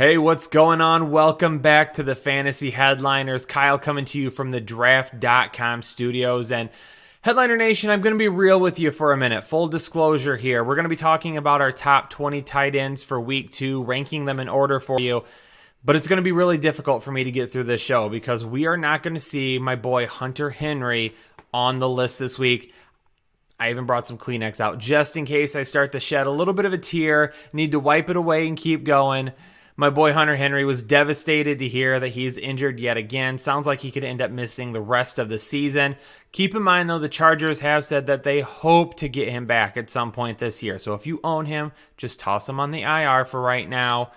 Hey, what's going on? Welcome back to the Fantasy Headliners. Kyle coming to you from the Draft.com studios. And Headliner Nation, I'm going to be real with you for a minute. Full disclosure here. We're going to be talking about our top 20 tight ends for week 2, ranking them in order for you. But it's going to be really difficult for me to get through this show because we are not going to see my boy Hunter Henry on the list this week. I even brought some Kleenex out just in case I start to shed a little bit of a tear, need to wipe it away and keep going. My boy Hunter Henry was devastated to hear that he's injured yet again. Sounds like he could end up missing the rest of the season. Keep in mind, though, the Chargers have said that they hope to get him back at some point this year. So if you own him, just toss him on the IR for right now.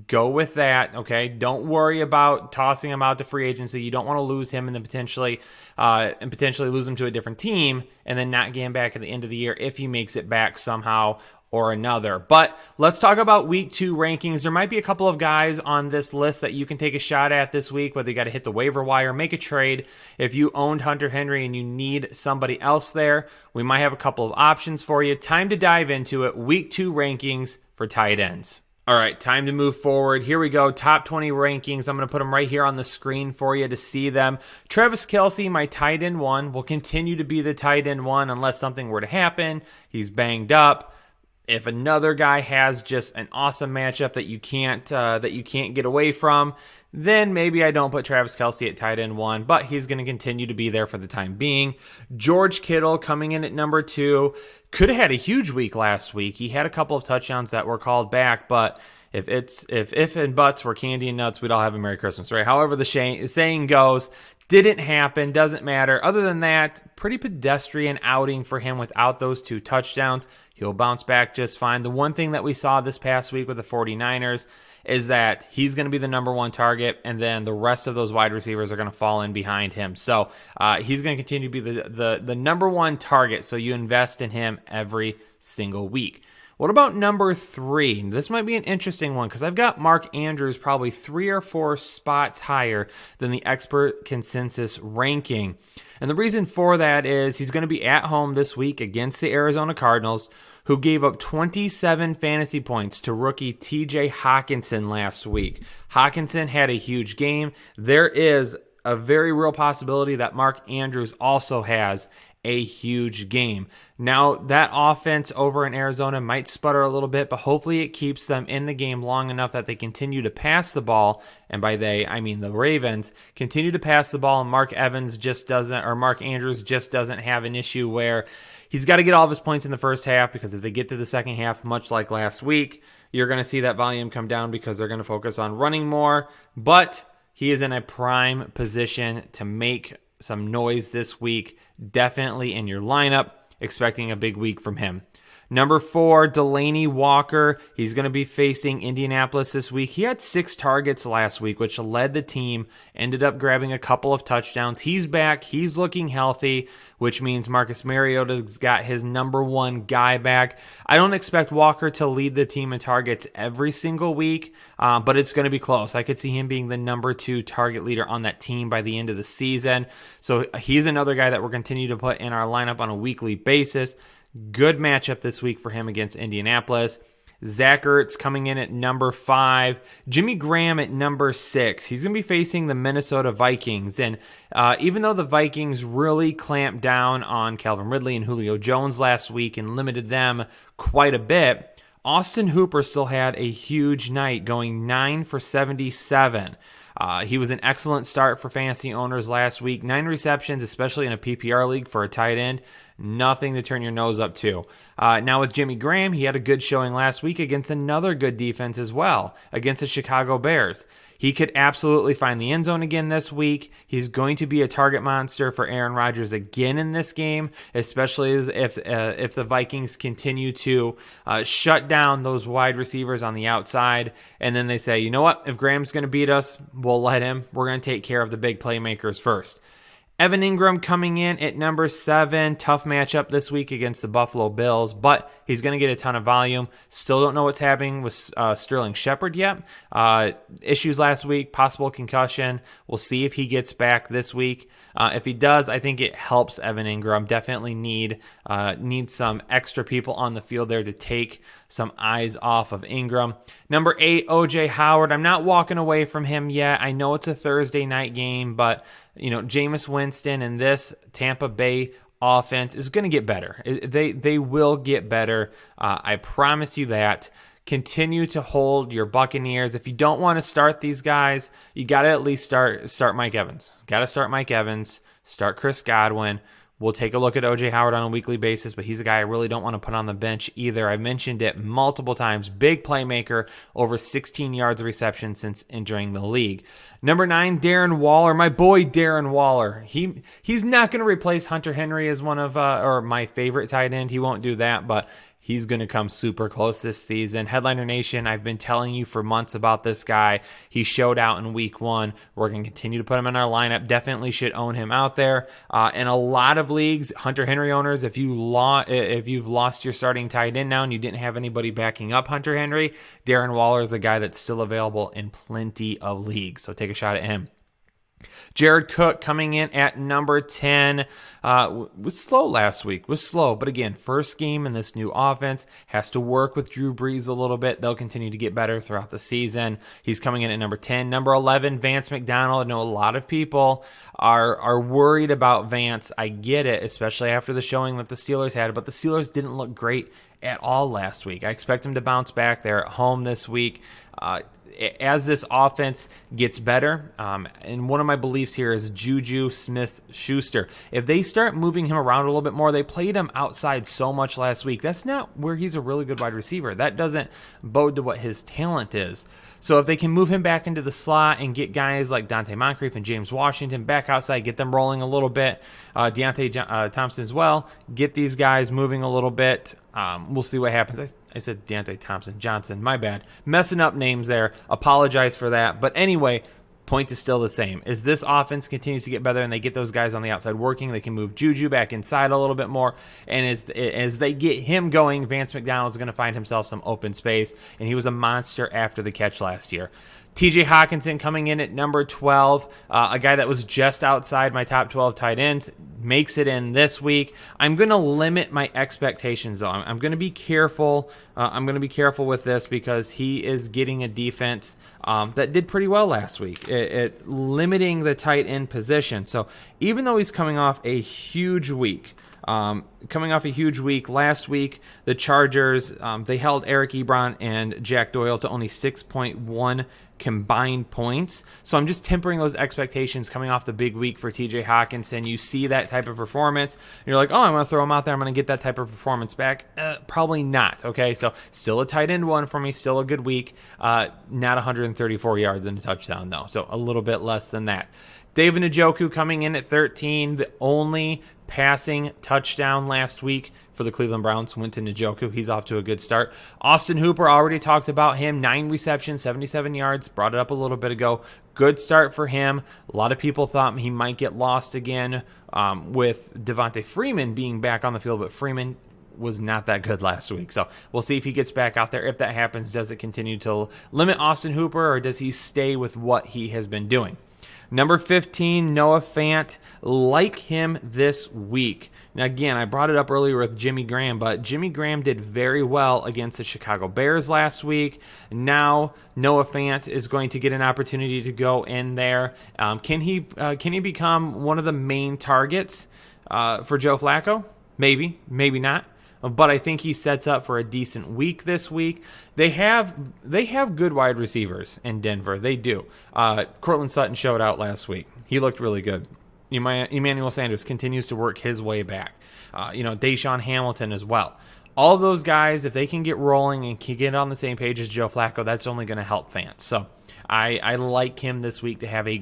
Go with that, okay? Don't worry about tossing him out to free agency. You don't want to lose him and then potentially lose him to a different team and then not get him back at the end of the year if he makes it back somehow or another. But let's talk about week 2 rankings. There might be a couple of guys on this list that you can take a shot at this week, whether you got to hit the waiver wire, make a trade. If you owned Hunter Henry and you need somebody else there, we might have a couple of options for you. Time to dive into it. Week 2 rankings for tight ends. All right, time to move forward. Here we go. Top 20 rankings. I'm going to put them right here on the screen for you to see them. Travis Kelce, my tight end 1, will continue to be the tight end 1 unless something were to happen. He's banged up. If another guy has just an awesome matchup that you can't get away from, then maybe I don't put Travis Kelce at tight end 1, but he's going to continue to be there for the time being. George Kittle coming in at number 2. Could have had a huge week last week. He had a couple of touchdowns that were called back, but if and buts were candy and nuts, we'd all have a Merry Christmas, right? However the saying goes, didn't happen, doesn't matter. Other than that, pretty pedestrian outing for him without those 2 touchdowns. He'll bounce back just fine. The one thing that we saw this past week with the 49ers is that he's going to be the number 1 target, and then the rest of those wide receivers are going to fall in behind him. So he's going to continue to be the number 1 target, so you invest in him every single week. What about number 3? This might be an interesting one because I've got Mark Andrews probably 3 or 4 spots higher than the expert consensus ranking. And the reason for that is he's going to be at home this week against the Arizona Cardinals, who gave up 27 fantasy points to rookie TJ Hockenson last week. Hockenson had a huge game. There is a very real possibility that Mark Andrews also has a huge game. Now, that offense over in Arizona might sputter a little bit, but hopefully it keeps them in the game long enough that they continue to pass the ball. And by they, I mean the Ravens continue to pass the ball, and Mark Andrews just doesn't have an issue where he's got to get all of his points in the first half, because if they get to the second half, much like last week, you're going to see that volume come down because they're going to focus on running more. But he is in a prime position to make some noise this week. Definitely in your lineup, expecting a big week from him. Number 4, Delanie Walker. He's going to be facing Indianapolis this week. He had 6 targets last week, which led the team, ended up grabbing a couple of touchdowns. He's back. He's looking healthy, which means Marcus Mariota's got his number 1 guy back. I don't expect Walker to lead the team in targets every single week, but it's going to be close. I could see him being the number 2 target leader on that team by the end of the season. So he's another guy that we're continue to put in our lineup on a weekly basis. Good matchup this week for him against Indianapolis. Zach Ertz coming in at number 5. Jimmy Graham at number 6. He's going to be facing the Minnesota Vikings. And even though the Vikings really clamped down on Calvin Ridley and Julio Jones last week and limited them quite a bit, Austin Hooper still had a huge night, going 9 for 77. He was an excellent start for fantasy owners last week. 9 receptions, especially in a PPR league for a tight end. Nothing to turn your nose up to. Now with Jimmy Graham, he had a good showing last week against another good defense as well, against the Chicago Bears. He could absolutely find the end zone again this week. He's going to be a target monster for Aaron Rodgers again in this game, especially if the Vikings continue to shut down those wide receivers on the outside. And then they say, you know what, if Graham's going to beat us, we'll let him. We're going to take care of the big playmakers first. Evan Ingram coming in at number 7. Tough matchup this week against the Buffalo Bills, but he's going to get a ton of volume. Still don't know what's happening with Sterling Shepard yet. Issues last week, possible concussion. We'll see if he gets back this week. If he does, I think it helps Evan Ingram. Definitely need some extra people on the field there to take some eyes off of Ingram. Number 8, O.J. Howard. I'm not walking away from him yet. I know it's a Thursday night game, but Jameis Winston and this Tampa Bay offense is going to get better. They will get better. I promise you that. Continue to hold your Buccaneers. If you don't want to start these guys, you got to at least start Mike Evans. Got to start Mike Evans. Start Chris Godwin. We'll take a look at O.J. Howard on a weekly basis, but he's a guy I really don't want to put on the bench either. I've mentioned it multiple times. Big playmaker, over 16 yards of reception since entering the league. Number 9, Darren Waller. My boy Darren Waller. He's not going to replace Hunter Henry as one of or my favorite tight end. He won't do that, but he's going to come super close this season. Headliner Nation, I've been telling you for months about this guy. He showed out in week 1. We're going to continue to put him in our lineup. Definitely should own him out there. In a lot of leagues, Hunter Henry owners, if you've lost your starting tight end now and you didn't have anybody backing up Hunter Henry, Darren Waller is a guy that's still available in plenty of leagues. So take a shot at him. Jared Cook coming in at number 10. Was slow last week. But again, first game in this new offense. Has to work with Drew Brees a little bit. They'll continue to get better throughout the season. He's coming in at number 10. Number 11, Vance McDonald. I know a lot of people are worried about Vance. I get it, especially after the showing that the Steelers had. But the Steelers didn't look great at all last week. I expect him to bounce back. They're at home this week. As this offense gets better, and one of my beliefs here is Juju Smith-Schuster. If they start moving him around a little bit more, they played him outside so much last week. That's not where he's a really good wide receiver. That doesn't bode to what his talent is. So if they can move him back into the slot and get guys like Dante Moncrief and James Washington back outside, get them rolling a little bit, Deontay Thompson as well, get these guys moving a little bit. We'll see what happens. I said Deontay Johnson, my bad. Messing up names there. Apologize for that. But anyway, point is still the same. As this offense continues to get better and they get those guys on the outside working, they can move Juju back inside a little bit more. And as they get him going, Vance McDonald's going to find himself some open space. And he was a monster after the catch last year. TJ Hawkinson coming in at number 12, a guy that was just outside my top 12 tight ends, makes it in this week. I'm going to limit my expectations, though. I'm going to be careful. I'm going to be careful with this because he is getting a defense that did pretty well last week at limiting the tight end position. So even though he's coming off a huge week, last week, the Chargers, they held Eric Ebron and Jack Doyle to only 6.1 combined points. So I'm just tempering those expectations coming off the big week for TJ Hawkinson. You see that type of performance, and you're like, oh, I'm going to throw him out there. I'm going to get that type of performance back. Probably not. Okay, so still a tight end one for me, still a good week. Not 134 yards and a touchdown, though. So a little bit less than that. David Njoku coming in at 13, the only passing touchdown last week for the Cleveland Browns went to Njoku. He's off to a good start. Austin Hooper, already talked about him. 9 receptions, 77 yards. Brought it up a little bit ago. Good start for him. A lot of people thought he might get lost again with Devontae Freeman being back on the field, but Freeman was not that good last week. So we'll see if he gets back out there. If that happens, does it continue to limit Austin Hooper, or does he stay with what he has been doing? Number 15, Noah Fant. Like him this week. Now, again, I brought it up earlier with Jimmy Graham, but Jimmy Graham did very well against the Chicago Bears last week. Now, Noah Fant is going to get an opportunity to go in there. Can he become one of the main targets for Joe Flacco? Maybe, maybe not. But I think he sets up for a decent week this week. They have good wide receivers in Denver. They do. Courtland Sutton showed out last week. He looked really good. Emmanuel Sanders continues to work his way back. Deshaun Hamilton as well. All of those guys, if they can get rolling and can get on the same page as Joe Flacco, that's only going to help fans. So I like him this week to have a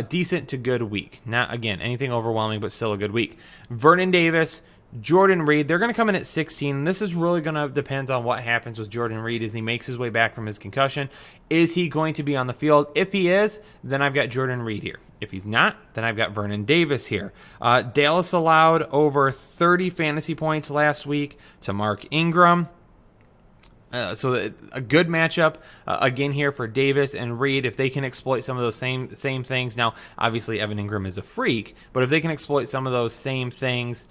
decent to good week. Not, again, anything overwhelming, but still a good week. Vernon Davis, Jordan Reed, they're going to come in at 16. This is really going to depend on what happens with Jordan Reed as he makes his way back from his concussion. Is he going to be on the field? If he is, then I've got Jordan Reed here. If he's not, then I've got Vernon Davis here. Dallas allowed over 30 fantasy points last week to Mark Ingram. So a good matchup again here for Davis and Reed if they can exploit some of those same things. Now, obviously, Evan Ingram is a freak, but if they can exploit some of those same things,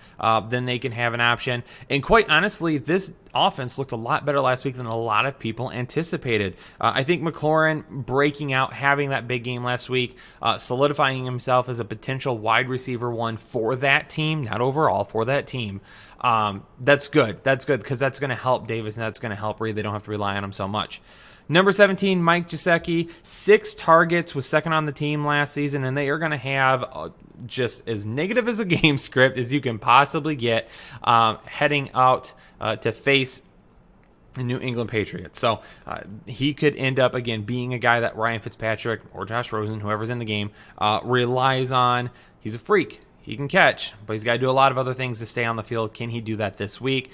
then they can have an option. And quite honestly, this offense looked a lot better last week than a lot of people anticipated. I think McLaurin breaking out, having that big game last week, solidifying himself as a potential wide receiver one for that team, not overall, for that team. That's good. That's good because that's going to help Davis and that's going to help Reed. They don't have to rely on him so much. Number 17, Mike Gesicki, 6 targets, was second on the team last season, and they are going to have just as negative as a game script as you can possibly get heading out to face the New England Patriots. So he could end up, again, being a guy that Ryan Fitzpatrick or Josh Rosen, whoever's in the game, relies on. He's a freak. He can catch, but he's got to do a lot of other things to stay on the field. Can he do that this week?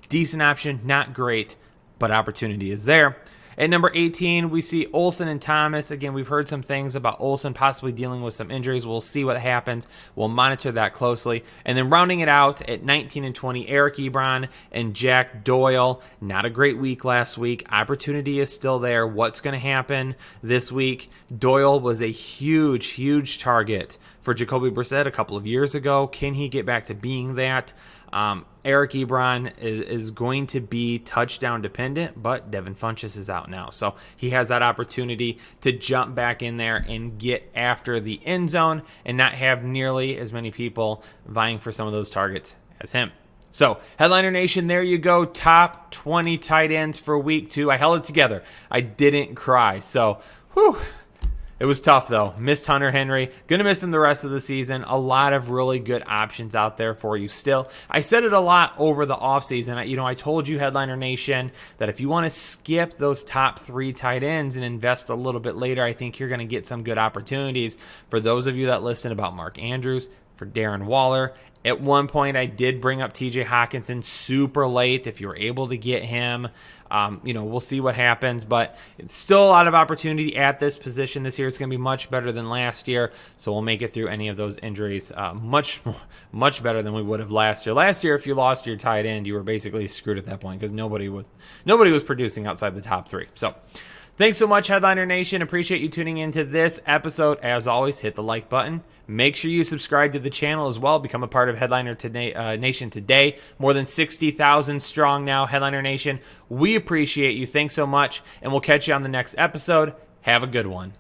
Decent option, not great, but opportunity is there. At number 18, we see Olsen and Thomas. Again, we've heard some things about Olsen possibly dealing with some injuries. We'll see what happens. We'll monitor that closely. And then rounding it out at 19 and 20, Eric Ebron and Jack Doyle. Not a great week last week. Opportunity is still there. What's going to happen this week? Doyle was a huge target for Jacoby Brissett a couple of years ago. Can he get back to being that? Eric Ebron is going to be touchdown dependent, but Devin Funchess is out now. So he has that opportunity to jump back in there and get after the end zone and not have nearly as many people vying for some of those targets as him. So, Headliner Nation, there you go. Top 20 tight ends for week 2. I held it together. I didn't cry. So, whew. It was tough, though. Missed Hunter Henry. Going to miss him the rest of the season. A lot of really good options out there for you still. I said it a lot over the offseason. I told you, Headliner Nation, that if you want to skip those top 3 tight ends and invest a little bit later, I think you're going to get some good opportunities. For those of you that listen about Mark Andrews, for Darren Waller. At one point, I did bring up TJ Hockenson super late. If you were able to get him, we'll see what happens. But it's still a lot of opportunity at this position this year. It's going to be much better than last year. So we'll make it through any of those injuries much better than we would have last year. Last year, if you lost your tight end, you were basically screwed at that point because nobody was producing outside the top 3. So thanks so much, Headliner Nation. Appreciate you tuning into this episode. As always, hit the like button. Make sure you subscribe to the channel as well. Become a part of Headliner Nation today. More than 60,000 strong now, Headliner Nation. We appreciate you. Thanks so much, and we'll catch you on the next episode. Have a good one.